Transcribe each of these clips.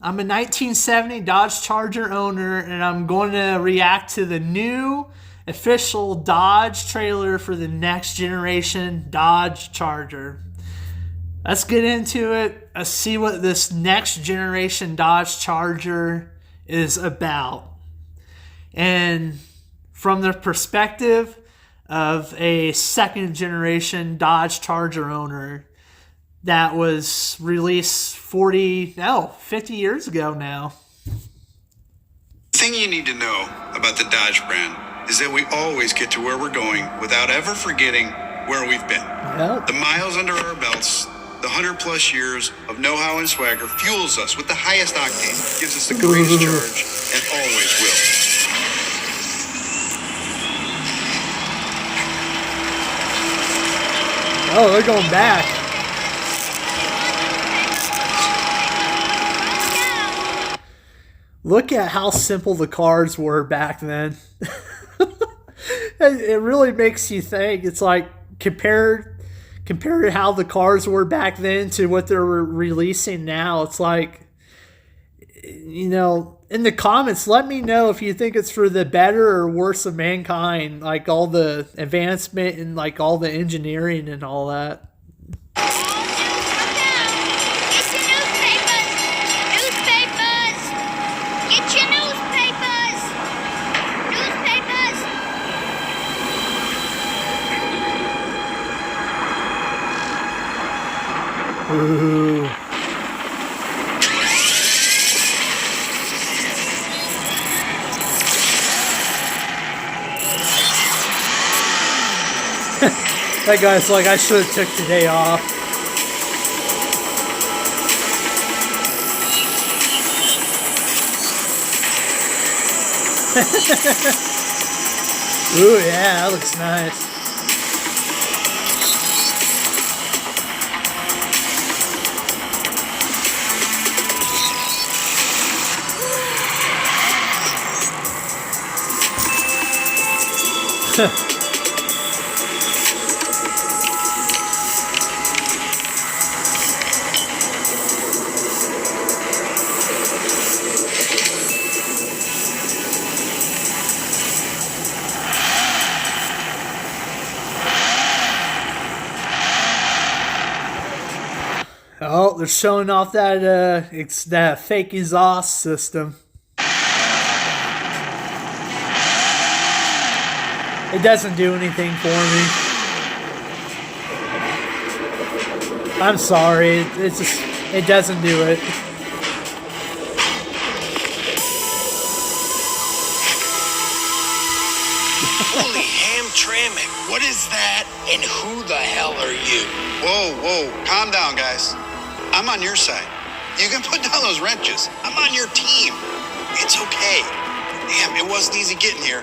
I'm a 1970 Dodge Charger owner, and I'm going to react to the new official Dodge trailer for the next generation Dodge Charger. Let's get into it. Let's see what this next generation Dodge Charger is about. And from the perspective of a second generation Dodge Charger owner that was released 50 years ago now. The thing you need to know about the Dodge brand is that we always get to where we're going without ever forgetting where we've been. Yep. The miles under our belts, the 100+ years of know-how and swagger fuels us with the highest octane, gives us the greatest charge, and always will. Oh, they're going back. Look at how simple the cars were back then. It really makes you think. It's like compare how the cars were back then to what they're releasing now. It's like, in the comments, let me know if you think it's for the better or worse of mankind, like all the advancement and like all the engineering and all that. Ooh. That guy's like, I should have took today off. Ooh, yeah, that looks nice. Oh, they're showing off that it's that fake exhaust system. It doesn't do anything for me. I'm sorry. It doesn't do it. Holy ham-tramming. What is that? And who the hell are you? Whoa, calm down, guys. I'm on your side. You can put down those wrenches. I'm on your team. It's okay. Damn, it wasn't easy getting here.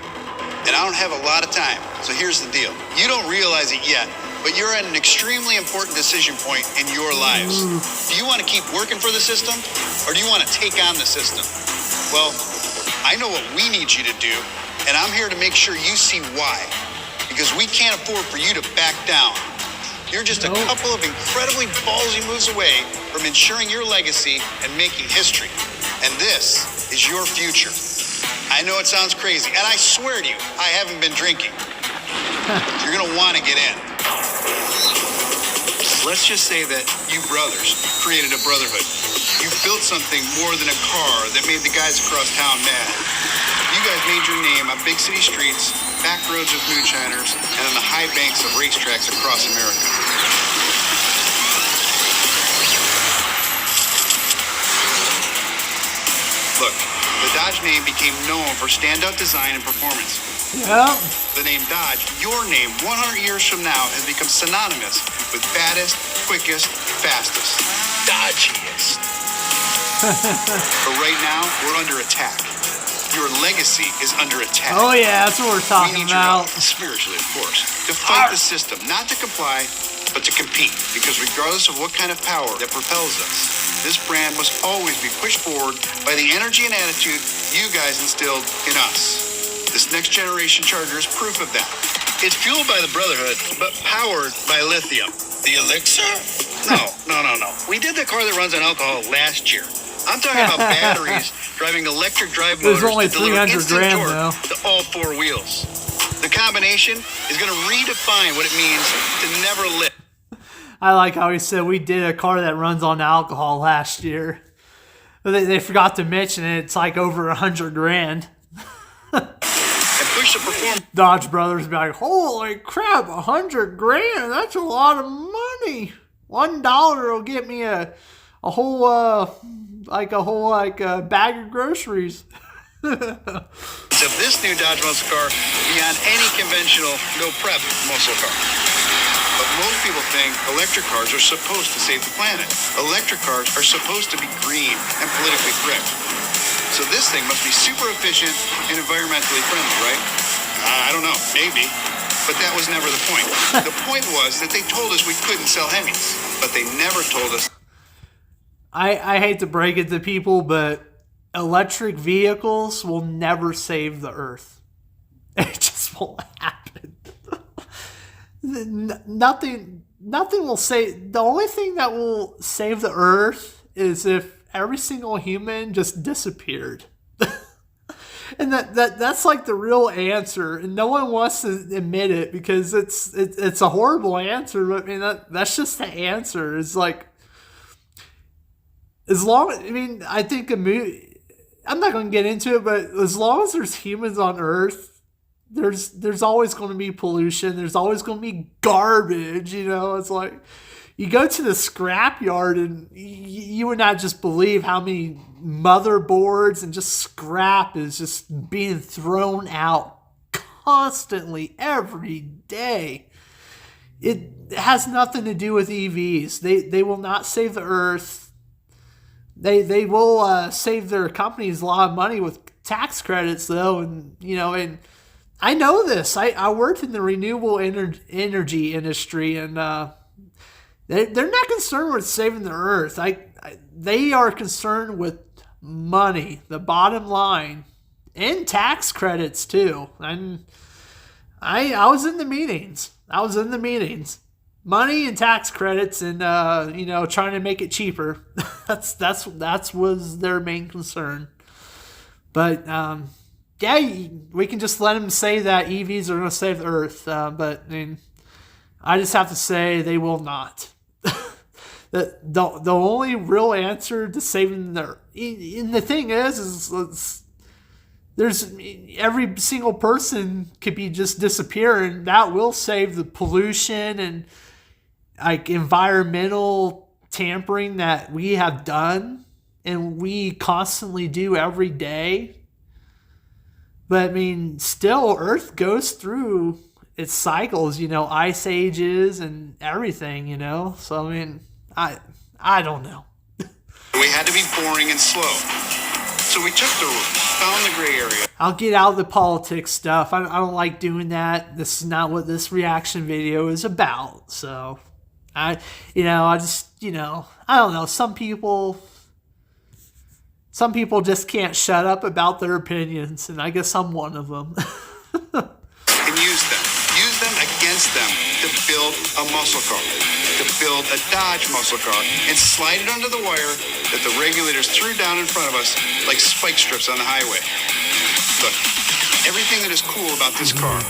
And I don't have a lot of time. So here's the deal. You don't realize it yet, but you're at an extremely important decision point in your lives. Do you want to keep working for the system, or do you want to take on the system? Well, I know what we need you to do, and I'm here to make sure you see why. Because we can't afford for you to back down. You're just a couple of incredibly ballsy moves away from ensuring your legacy and making history. And this is your future. I know it sounds crazy, and I swear to you, I haven't been drinking. You're gonna want to get in. Let's just say that you brothers created a brotherhood. You built something more than a car that made the guys across town mad. You guys made your name on big city streets, back roads with moonshiners, and on the high banks of racetracks across America. Look, the Dodge name became known for standout design and performance. Yeah. The name Dodge, your name, 100 years from now, has become synonymous with baddest, quickest, fastest. Dodgiest. But right now, we're under attack. Your legacy is under attack. Oh yeah, that's what we're We talking need your about. help, spiritually, of course, to fight the system, not to comply, but to compete. Because regardless of what kind of power that propels us, this brand must always be pushed forward by the energy and attitude you guys instilled in us. This next generation Charger is proof of that. It's fueled by the Brotherhood, but powered by lithium. The elixir? No. We did the car that runs on alcohol last year. I'm talking about batteries driving electric drive There's motors only to deliver 300 instant grand, torque though. to all four wheels. The combination is going to redefine what it means to never lift. I like how he said we did a car that runs on alcohol last year. But they forgot to mention it. It's like over 100 grand. And push the performance. Dodge Brothers be like, holy crap, 100 grand? That's a lot of money. $1 will get me a whole bag of groceries. Of this new Dodge muscle car beyond any conventional no prep muscle car. But most people think electric cars are supposed to save the planet. Electric cars are supposed to be green and politically correct. So this thing must be super efficient and environmentally friendly, right? I don't know, maybe. But that was never the point. The point was that they told us we couldn't sell Hemis, but they never told us. I hate to break it to people, but electric vehicles will never save the earth. It just won't happen. Nothing will save. The only thing that will save the earth is if every single human just disappeared. And that's like the real answer, and no one wants to admit it because it's a horrible answer. But I mean that's just the answer. It's like I think a movie. I'm not going to get into it, but as long as there's humans on Earth, there's always going to be pollution. There's always going to be garbage. You know, it's like you go to the scrapyard and you would not just believe how many motherboards and just scrap is just being thrown out constantly every day. It has nothing to do with EVs. They will not save the earth. They will save their companies a lot of money with tax credits though, and I know this. I worked in the renewable energy industry, and they're not concerned with saving the earth. They are concerned with money, the bottom line, and tax credits too. And I was in the meetings. Money and tax credits, and trying to make it cheaper. That's was their main concern. But we can just let them say that EVs are going to save the earth. But I mean, I just have to say they will not. The only real answer to saving the thing is there's every single person could be just disappearing. That will save the pollution and like environmental tampering that we have done and we constantly do every day. But I mean, still Earth goes through its cycles, ice ages and everything, So I mean, I don't know. We had to be boring and slow. So we took the route, found the gray area. I'll get out of the politics stuff. I don't like doing that. This is not what this reaction video is about. So I don't know. Some people just can't shut up about their opinions, and I guess I'm one of them. And use them against them to build a muscle car, to build a Dodge muscle car, and slide it under the wire that the regulators threw down in front of us like spike strips on the highway. Look, everything that is cool about this car,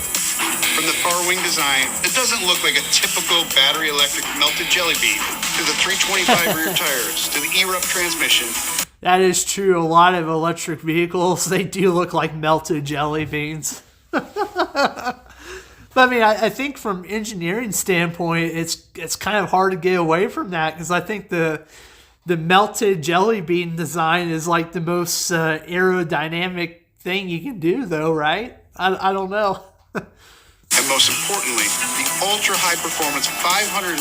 from the far wing design that doesn't look like a typical battery electric melted jelly bean, to the 325 rear tires, to the E-Rup transmission. That is true. A lot of electric vehicles, they do look like melted jelly beans. But I mean, I think from engineering standpoint, it's kind of hard to get away from that, because I think the melted jelly bean design is like the most aerodynamic thing you can do, though, right? I don't know. And most importantly, the ultra-high performance 550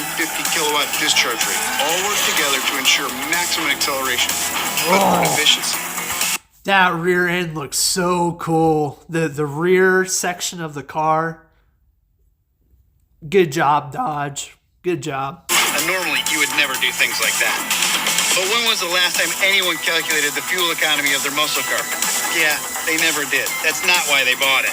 kilowatt discharge rate all work together to ensure maximum acceleration, but efficiency. That rear end looks so cool. The rear section of the car. Good job, Dodge. Good job. And normally, you would never do things like that. But when was the last time anyone calculated the fuel economy of their muscle car? Yeah, they never did. That's not why they bought it.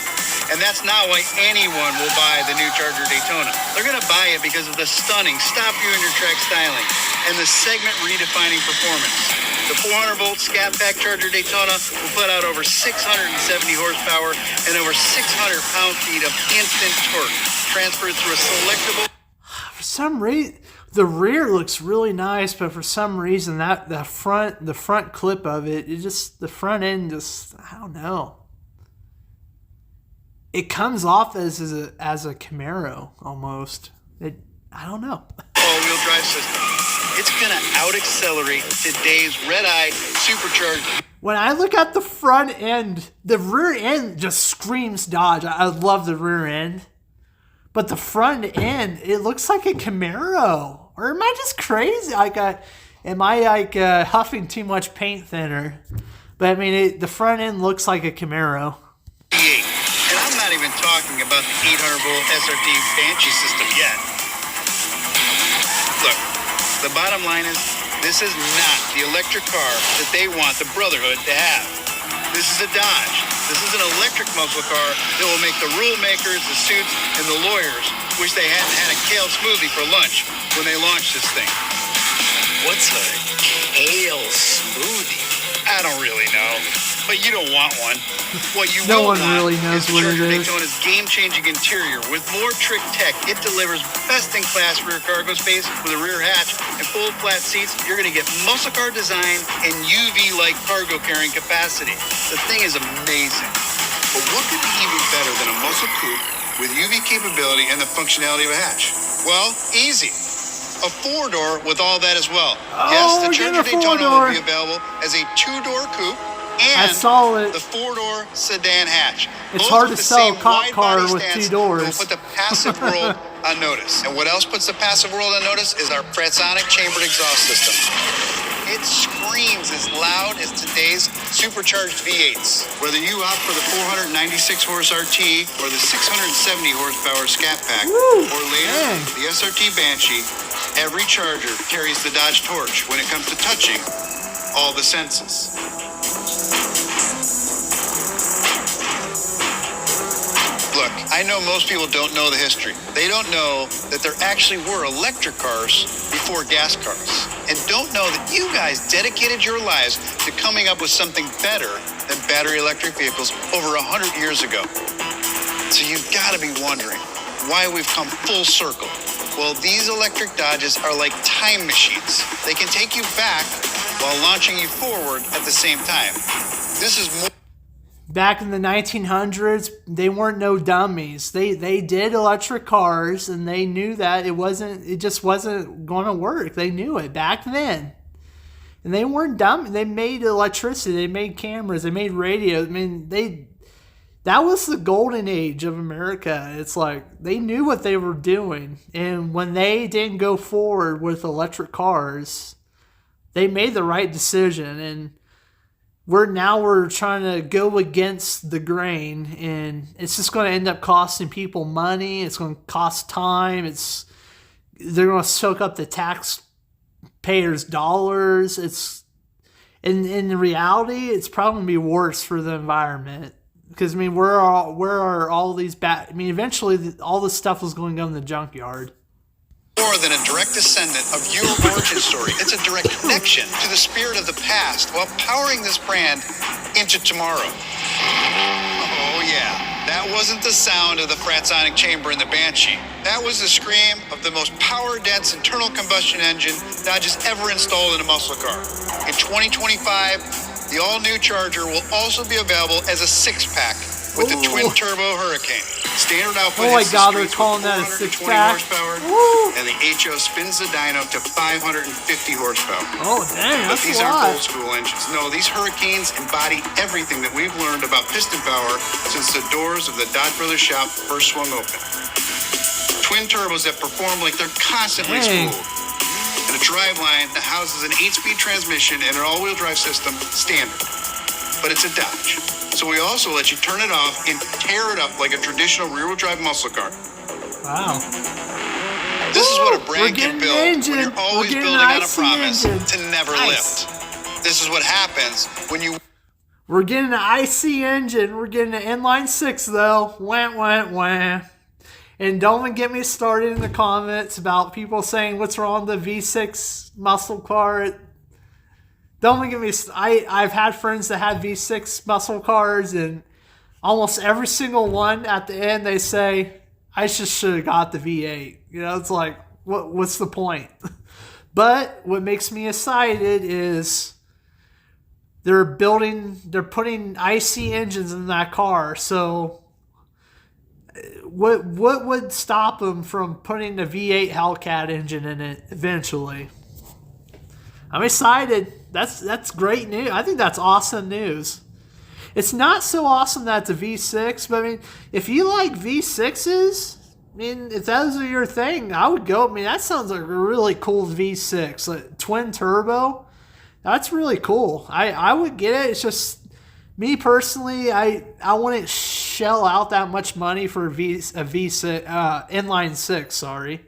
And that's not why anyone will buy the new Charger Daytona. They're going to buy it because of the stunning stop-you-in-your-track styling and the segment-redefining performance. The 400-volt Scat Pack Charger Daytona will put out over 670 horsepower and over 600 pound-feet of instant torque, transferred through a selectable... For some reason, the rear looks really nice, but for some reason that the front clip of it, the front end just, I don't know. It comes off as a Camaro almost. I don't know. All-wheel drive system. It's gonna out-accelerate today's red-eye supercharged. When I look at the front end, the rear end just screams Dodge. I love the rear end. But the front end, it looks like a Camaro. Or am I just crazy? Am I huffing too much paint thinner? But I mean, the front end looks like a Camaro. And I'm not even talking about the 800-volt SRT Banshee system yet. Look, the bottom line is, this is not the electric car that they want the Brotherhood to have. This is a Dodge. This is an electric muscle car that will make the rule makers, the suits, and the lawyers wish they hadn't had a kale smoothie for lunch when they launched this thing. What's a kale smoothie? I don't really know, but you don't want one. What you No will one want really knows is what it Charger is. Daytona's game-changing interior. With more trick tech, it delivers best-in-class rear cargo space with a rear hatch and full flat seats. You're going to get muscle car design and UV-like cargo carrying capacity. The thing is amazing. But what could be even better than a muscle coupe with UV capability and the functionality of a hatch? Well, easy. A four-door with all that as well. Yes, the get Charger a Daytona four-door. will be available as a two-door coupe I and saw it. the four-door sedan hatch. It's Both hard with to the sell a same cop wide car body with stance two doors. that will put the passive world on notice. And what else puts the passive world on notice is our Fransonic chambered exhaust system. It screams as loud as today's supercharged V8s. Whether you opt for the 496 horse RT or the 670 horsepower Scat Pack, Woo, or later dang. the SRT Banshee, every Charger carries the Dodge torch when it comes to touching all the senses. Look, I know most people don't know the history. They don't know that there actually were electric cars before gas cars. And don't know that you guys dedicated your lives to coming up with something better than battery electric vehicles over 100 years ago. So you've got to be wondering why we've come full circle. Well, these electric Dodges are like time machines. They can take you back while launching you forward at the same time. This is more... Back in the 1900s, they weren't no dummies. They did electric cars, and they knew that it just wasn't going to work. They knew it back then. And they weren't dumb. They made electricity. They made cameras. They made radio. I mean, that was the golden age of America. It's like they knew what they were doing. And when they didn't go forward with electric cars, they made the right decision. And we're trying to go against the grain, and it's just going to end up costing people money. It's going to cost time. They're going to soak up the taxpayers' dollars. It's in reality, it's probably going to be worse for the environment, because I mean, where are all these eventually all this stuff is going to go in the junkyard. More than a direct descendant of your origin story. It's a direct connection to the spirit of the past while powering this brand into tomorrow. Oh yeah, that wasn't the sound of the Fransonic chamber in the Banshee. That was the scream of the most power-dense internal combustion engine Dodge has ever installed in a muscle car. In 2025, the all-new Charger will also be available as a six-pack with the twin-turbo Hurricane. Standard output Oh my hits the God, they're streets calling with that a 420 six-pack? horsepower, Woo! and the HO spins the dyno to 550 horsepower. Oh, dang, But that's these a aren't lot. old school engines. No, these Hurricanes embody everything that we've learned about piston power since the doors of the Dodge Brothers shop first swung open. Twin turbos that perform like they're constantly Dang. spooled. And a driveline that houses an 8-speed transmission and an all-wheel drive system standard. But it's a Dodge. So we also let you turn it off and tear it up like a traditional rear-wheel drive muscle car. Wow. This is what a We're brand getting can build engine. when you're We're always getting building on a IC promise engine. to never Nice. lift. This is what happens when you We're getting an IC engine. We're getting an inline 6 though. Wah, wah, wah. And don't even get me started in the comments about people saying what's wrong with the V6 muscle car. Don't get me. I've had friends that had V6 muscle cars, and almost every single one at the end they say, "I just should have got the V8." You know, it's like, what's the point? But what makes me excited is they're putting IC engines in that car. So what would stop them from putting the V8 Hellcat engine in it eventually? I'm excited. That's great news. I think that's awesome news. It's not so awesome that it's a V6, but I mean, if you like V6s, I mean, if those are your thing, I would go. I mean, that sounds like a really cool V6, like twin turbo. That's really cool. I would get it. It's just me personally, I wouldn't shell out that much money for a V6 inline six. Sorry,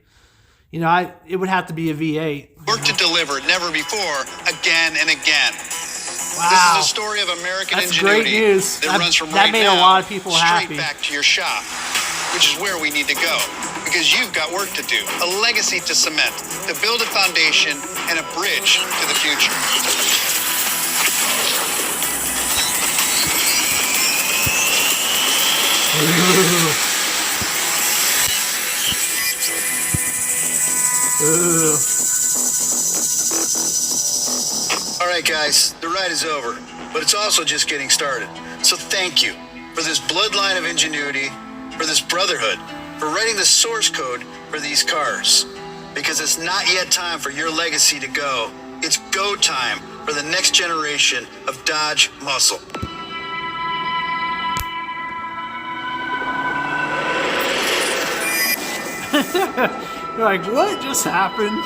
you know, it would have to be a V8. Work to deliver, never before, again and again. Wow. This is a story of American That's ingenuity great news. that runs from That right made now a lot of people straight happy. back to your shop, which is where we need to go. Because you've got work to do, a legacy to cement, to build a foundation and a bridge to the future. All right, guys, the ride is over, but it's also just getting started. So thank you for this bloodline of ingenuity, for this brotherhood, for writing the source code for these cars. Because it's not yet time for your legacy to go. It's go time for the next generation of Dodge muscle. You're like, what just happened?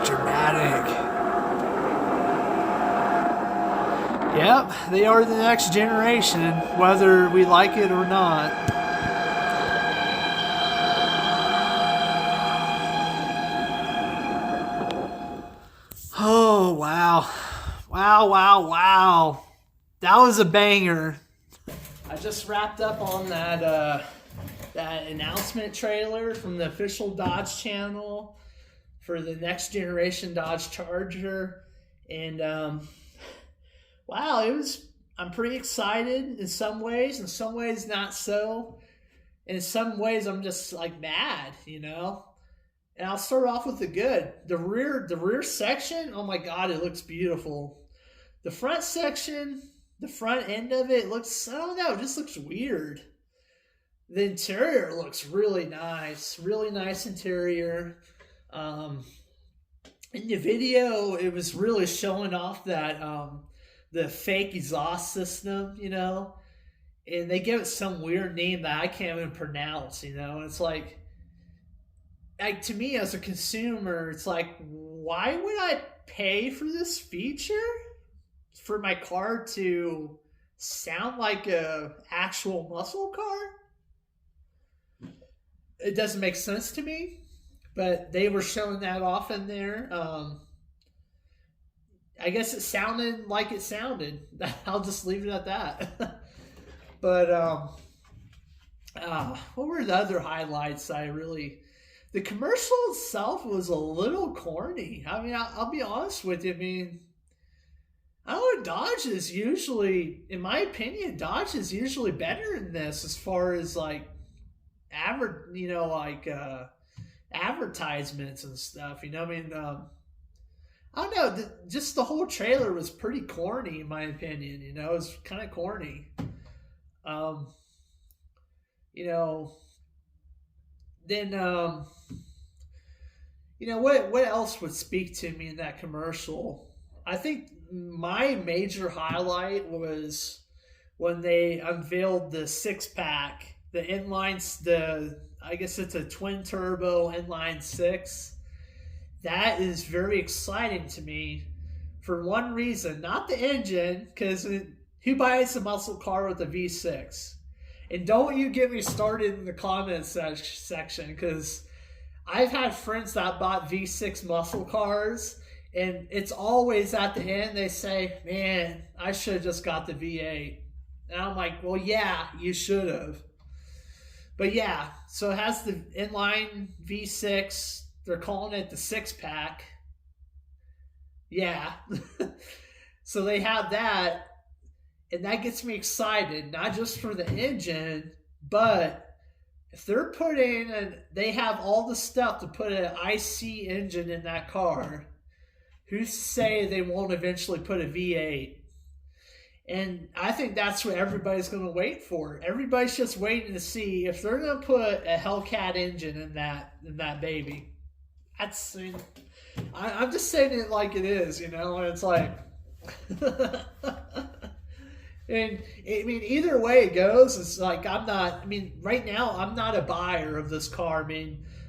Dramatic. Yep, they are the next generation, whether we like it or not. Oh, wow. Wow. That was a banger. I just wrapped up on that announcement trailer from the official Dodge channel for the next generation Dodge Charger. And, wow, I'm pretty excited in some ways not so. And in some ways I'm just like mad, you know? And I'll start off with the good. The rear section, oh my God, it looks beautiful. The front section, the front end of it looks, I don't know, it just looks weird. The interior looks really nice interior. In the video, it was really showing off that the fake exhaust system, you know, and they give it some weird name that I can't even pronounce, you know. And it's like to me as a consumer, it's like, why would I pay for this feature for my car to sound like a actual muscle car? It doesn't make sense to me, but they were showing that off in there. I guess it sounded like it sounded. I'll just leave it at that. But what were the other highlights? The commercial itself was a little corny. I mean, I'll be honest with you. I mean, I don't know, Dodge is usually, in my opinion, Dodge is usually better in this as far as like advertisements and stuff. You know, I mean, I don't know. Just the whole trailer was pretty corny, in my opinion. You know, it was kind of corny. You know, then you know what else would speak to me in that commercial? I think my major highlight was when they unveiled the 6-pack, the inline, I guess it's a twin turbo inline 6. That is very exciting to me for one reason, not the engine, because who buys a muscle car with a V6? And don't you get me started in the comments section, because I've had friends that bought V6 muscle cars, And it's always at the end they say, man, I should have just got the V8. And I'm like, well, yeah, you should have. But yeah, so it has the inline V6. They're calling it the 6-pack. Yeah. So they have that. And that gets me excited, not just for the engine, but if they're putting, and they have all the stuff to put an IC engine in that car, who's to say they won't eventually put a V8? And I think that's what everybody's going to wait for. Everybody's just waiting to see if they're going to put a Hellcat engine in that baby. That's, I'm just saying it like it is, you know. And it's like, and either way it goes, it's like right now I'm not a buyer of this car.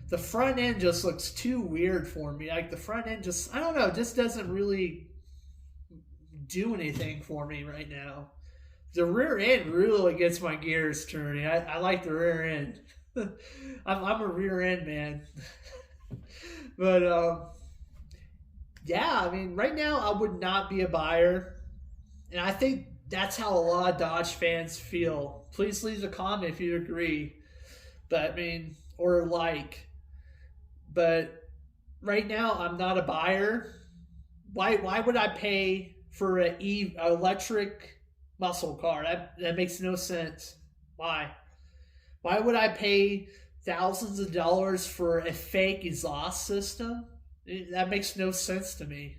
The front end just looks too weird for me. Like the front end just, I don't know, just doesn't really do anything for me right now. The rear end really gets my gears turning. I like the rear end. I'm a rear end man. But yeah, right now I would not be a buyer, and I think that's how a lot of Dodge fans feel. Please leave a comment if you agree. But or like. But right now I'm not a buyer. Why would I pay for an electric muscle car? That makes no sense. Why? Why would I pay thousands of dollars for a fake exhaust system? That makes no sense to me.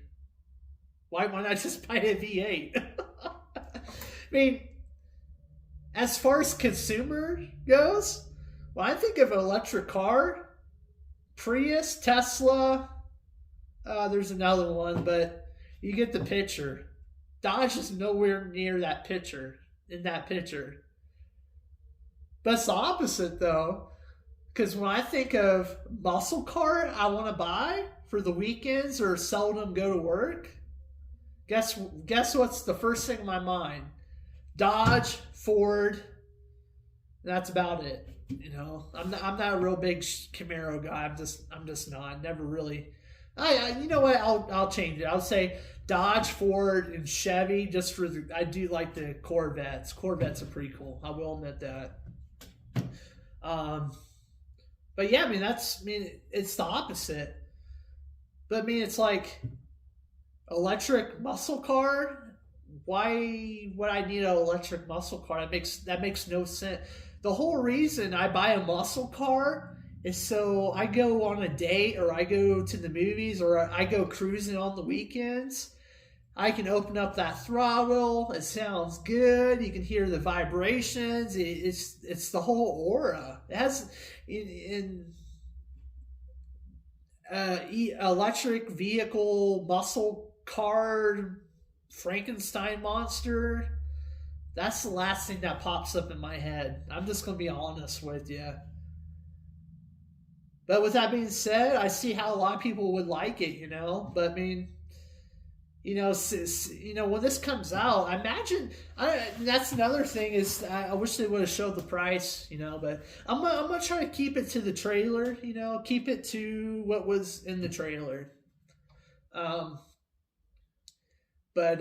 Why not just buy a V8? As far as consumer goes, when I think of an electric car, Prius, Tesla, there's another one, but you get the picture. Dodge is nowhere near that picture, in that picture. But it's the opposite, though, because when I think of muscle car I want to buy for the weekends or seldom go to work, guess what's the first thing in my mind? Dodge, Ford. That's about it. I'm not a real big Camaro guy. I'm just not. Never really. You know what? I'll change it. I'll say Dodge, Ford, and Chevy. Just for I do like the Corvettes. Corvettes are pretty cool. I will admit that. But yeah, it's the opposite. But it's like electric muscle car. Why would I need an electric muscle car? That makes no sense. The whole reason I buy a muscle car is so I go on a date, or I go to the movies, or I go cruising on the weekends. I can open up that throttle. It sounds good. You can hear the vibrations. It's the whole aura. It has electric vehicle muscle car Frankenstein monster. That's the last thing that pops up in my head. I'm just going to be honest with you. But with that being said, I see how a lot of people would like it, But when this comes out, I imagine that's another thing is I wish they would have showed the price, But I'm gonna try to keep it to the trailer, keep it to what was in the trailer. But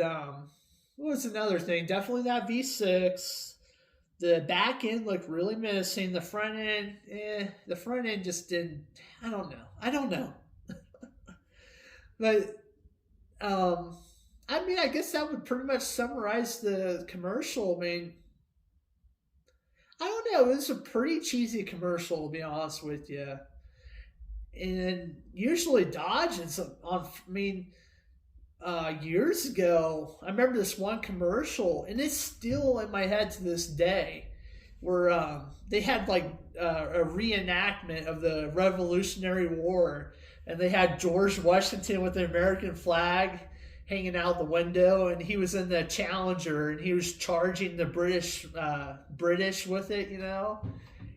what was another thing? Definitely that V6. The back end looked really menacing. The front end just didn't. I don't know. But I guess that would pretty much summarize the commercial. I don't know. It was a pretty cheesy commercial, to be honest with you. And usually Dodge is on. Years ago, I remember this one commercial, and it's still in my head to this day, where they had like a reenactment of the Revolutionary War, and they had George Washington with the American flag hanging out the window, and he was in the Challenger, and he was charging the British with it,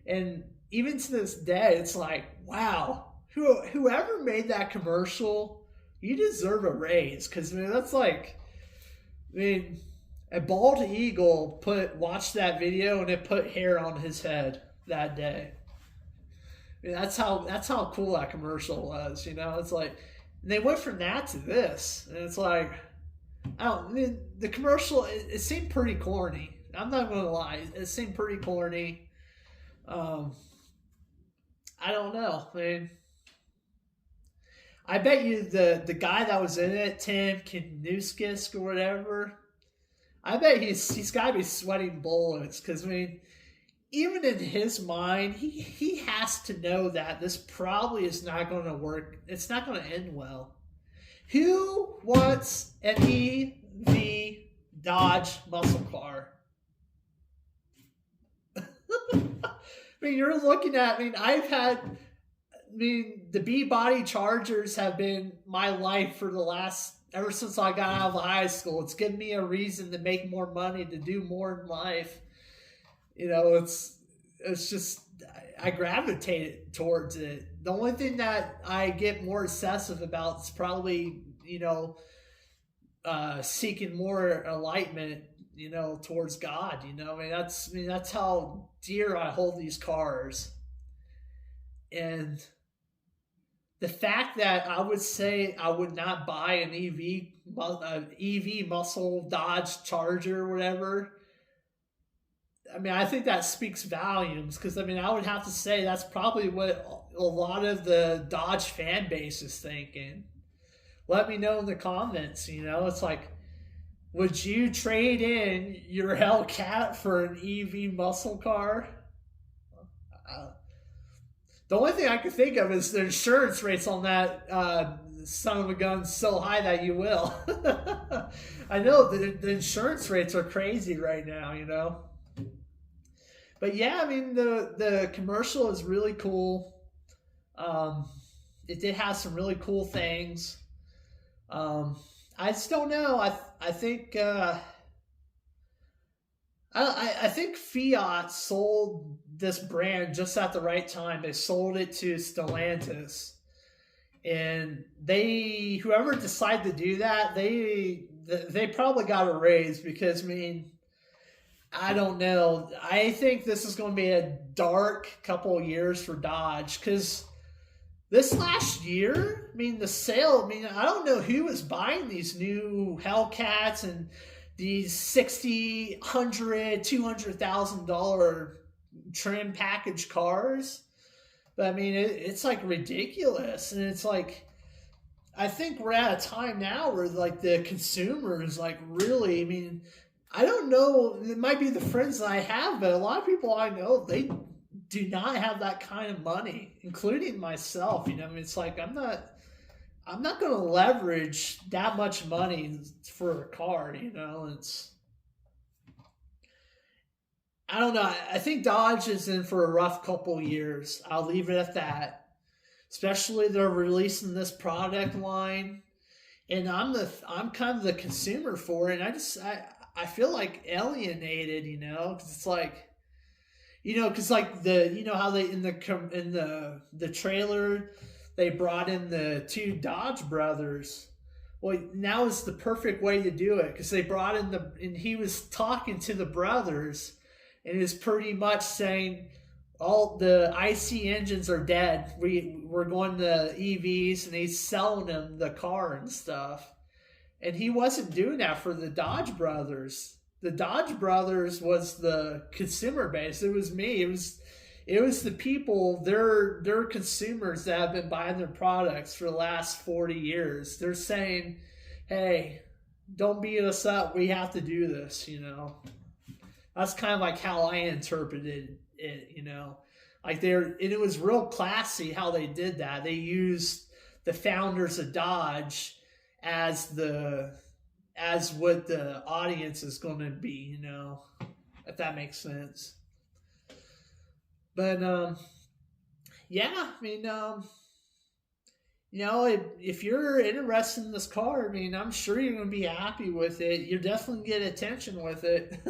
And even to this day, it's like, wow, whoever made that commercial, you deserve a raise, because that's like, a bald eagle watched that video and it put hair on his head that day. That's how cool that commercial was. It's like And they went from that to this, and it's like, I don't. I mean, the commercial it seemed pretty corny. I'm not gonna lie, it seemed pretty corny. I don't know. I mean, I bet you the guy that was in it, Tim Kanuskis or whatever, I bet he's got to be sweating bullets because I mean, even in his mind, he has to know that this probably is not going to work. It's not going to end well. Who wants an EV Dodge muscle car? I mean, you're looking at. I mean, the B body Chargers have been my life for the last ever since I got out of high school. It's given me a reason to make more money, to do more in life. You know, it's just I gravitated towards it. The only thing that I get more obsessive about is probably, you know, seeking more enlightenment, you know, towards God. You know, I mean that's how dear I hold these cars. And the fact that I would say I would not buy an EV muscle Dodge Charger or whatever, I mean, I think that speaks volumes because, I mean, I would have to say that's probably what a lot of the Dodge fan base is thinking. Let me know in the comments, you know, it's like, would you trade in your Hellcat for an EV muscle car? The only thing I can think of is the insurance rates on that son of a gun so high that you will. I know the insurance rates are crazy right now, you know. But yeah, I mean the commercial is really cool. It did have some really cool things. I just don't know. I think I think Fiat sold this brand just at the right time. They sold it to Stellantis, and whoever decided to do that, they probably got a raise because I mean, I don't know. I think this is going to be a dark couple of years for Dodge because this last year, I mean, the sale. I mean, I don't know who was buying these new Hellcats and these $60,000, $100,000, $200,000 trim package cars. But I mean, it's like ridiculous. And it's like, I think we're at a time now where like the consumer is like really, I mean, I don't know, it might be the friends that I have, but a lot of people I know, they do not have that kind of money, including myself. You know, I mean, it's like, I'm not going to leverage that much money for a car, you know. I don't know. I think Dodge is in for a rough couple years. I'll leave it at that. Especially they're releasing this product line, and I'm kind of the consumer for it. And I feel like alienated, you know, because it's like, you know, because like you know how they in the trailer. They brought in the two Dodge brothers. Well, now is the perfect way to do it because they brought in and he was talking to the brothers and is pretty much saying all the IC engines are dead. We're going to EVs, and he's selling them the car and stuff. And he wasn't doing that for the Dodge brothers. The Dodge brothers was the consumer base. It was me. It was the people, they're consumers that have been buying their products for the last 40 years. They're saying, hey, don't beat us up. We have to do this, you know. That's kind of like how I interpreted it, you know. Like and it was real classy how they did that. They used the founders of Dodge as what the audience is going to be, you know, if that makes sense. But, yeah, I mean, you know, if you're interested in this car, I mean, I'm sure you're going to be happy with it. You're definitely going to get attention with it.